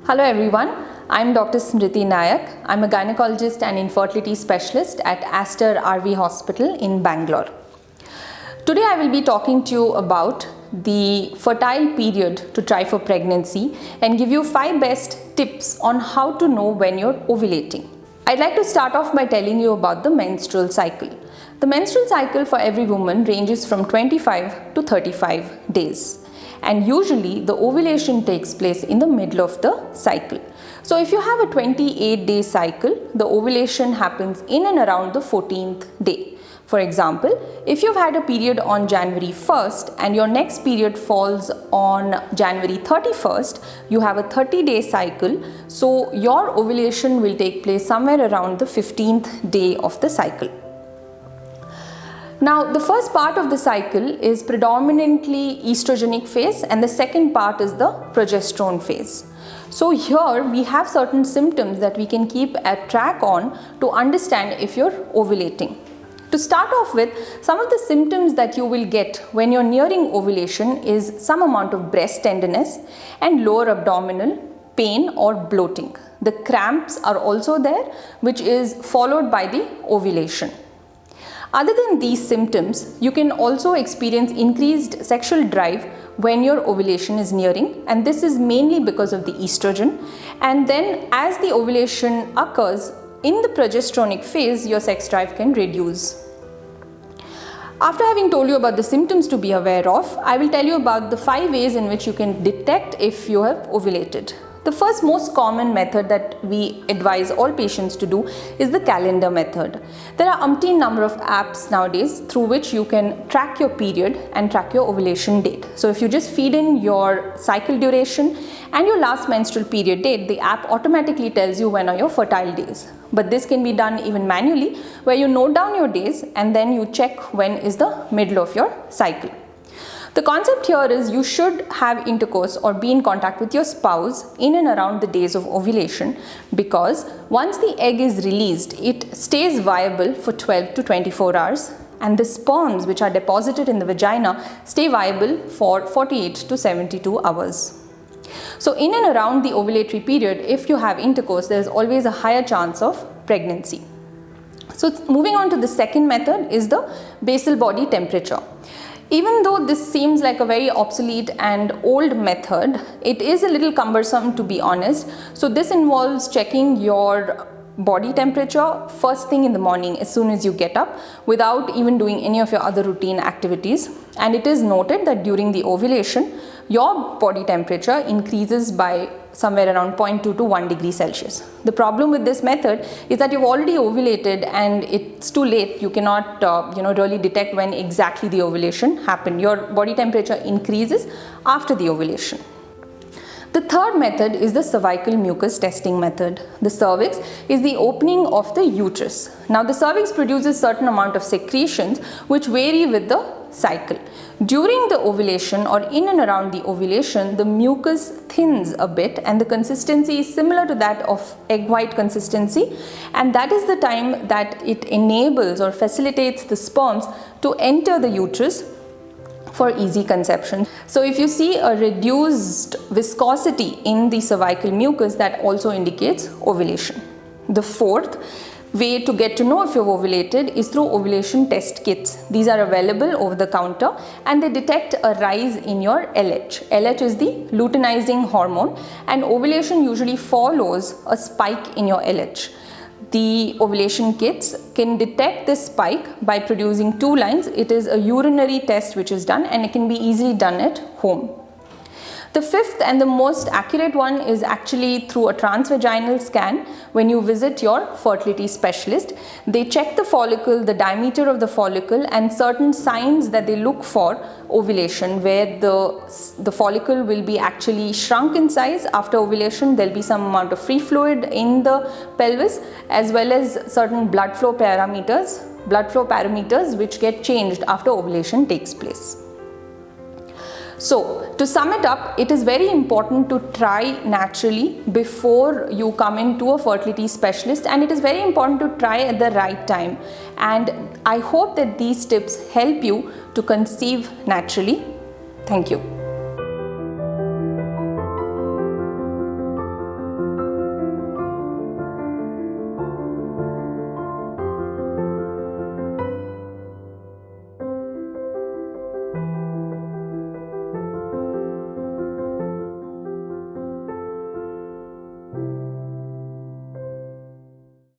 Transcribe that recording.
Hello everyone, I'm Dr. Smriti Nayak. I'm a gynecologist and infertility specialist at Aster RV Hospital in Bangalore. Today I will be talking to you about the fertile period to try for pregnancy and give you 5 best tips on how to know when you're ovulating. I'd like to start off by telling you about the menstrual cycle. The menstrual cycle for every woman ranges from 25 to 35 days. And usually the ovulation takes place in the middle of the cycle. So if you have a 28-day cycle, the ovulation happens in and around the 14th day. For example, if you've had a period on January 1st and your next period falls on January 31st, you have a 30-day cycle. So your ovulation will take place somewhere around the 15th day of the cycle. Now, the first part of the cycle is predominantly estrogenic phase and the second part is the progesterone phase. So here we have certain symptoms that we can keep a track on to understand if you're ovulating. To start off with, some of the symptoms that you will get when you're nearing ovulation is some amount of breast tenderness and lower abdominal pain or bloating. The cramps are also there, which is followed by the ovulation. Other than these symptoms, you can also experience increased sexual drive when your ovulation is nearing, and this is mainly because of the estrogen. And then as the ovulation occurs in the progesteronic phase, your sex drive can reduce. After having told you about the symptoms to be aware of, I will tell you about the 5 ways in which you can detect if you have ovulated. The first most common method that we advise all patients to do is the calendar method. There are umpteen number of apps nowadays through which you can track your period and track your ovulation date. So if you just feed in your cycle duration and your last menstrual period date, the app automatically tells you when are your fertile days. But this can be done even manually, where you note down your days and then you check when is the middle of your cycle. The concept here is you should have intercourse or be in contact with your spouse in and around the days of ovulation, because once the egg is released, it stays viable for 12 to 24 hours and the sperms which are deposited in the vagina stay viable for 48 to 72 hours. So in and around the ovulatory period, if you have intercourse, there is always a higher chance of pregnancy. So moving on to the second method is the basal body temperature. Even though this seems like a very obsolete and old method, it is a little cumbersome, to be honest. So this involves checking your body temperature first thing in the morning as soon as you get up, without even doing any of your other routine activities. And it is noted that during the ovulation, your body temperature increases by somewhere around 0.2 to 1 degree Celsius. The problem with this method is that you've already ovulated and it's too late. You cannot really detect when exactly the ovulation happened. Your body temperature increases after the ovulation. The third method is the cervical mucus testing method. The cervix is the opening of the uterus. Now the cervix produces certain amount of secretions which vary with the cycle. During the ovulation or in and around the ovulation, the mucus thins a bit and the consistency is similar to that of egg white consistency, and that is the time that it enables or facilitates the sperms to enter the uterus for easy conception. So if you see a reduced viscosity in the cervical mucus, that also indicates ovulation. The fourth way to get to know if you've ovulated is through ovulation test kits. These are available over the counter and they detect a rise in your LH. LH is the luteinizing hormone, and ovulation usually follows a spike in your LH. The ovulation kits can detect this spike by producing 2 lines. It is a urinary test which is done and it can be easily done at home. The fifth and the most accurate one is actually through a transvaginal scan. When you visit your fertility specialist, they check the follicle, the diameter of the follicle, and certain signs that they look for ovulation, where the follicle will be actually shrunk in size. After ovulation, there will be some amount of free fluid in the pelvis, as well as certain blood flow parameters which get changed after ovulation takes place. So to sum it up, it is very important to try naturally before you come into a fertility specialist, and it is very important to try at the right time. And I hope that these tips help you to conceive naturally. Thank you.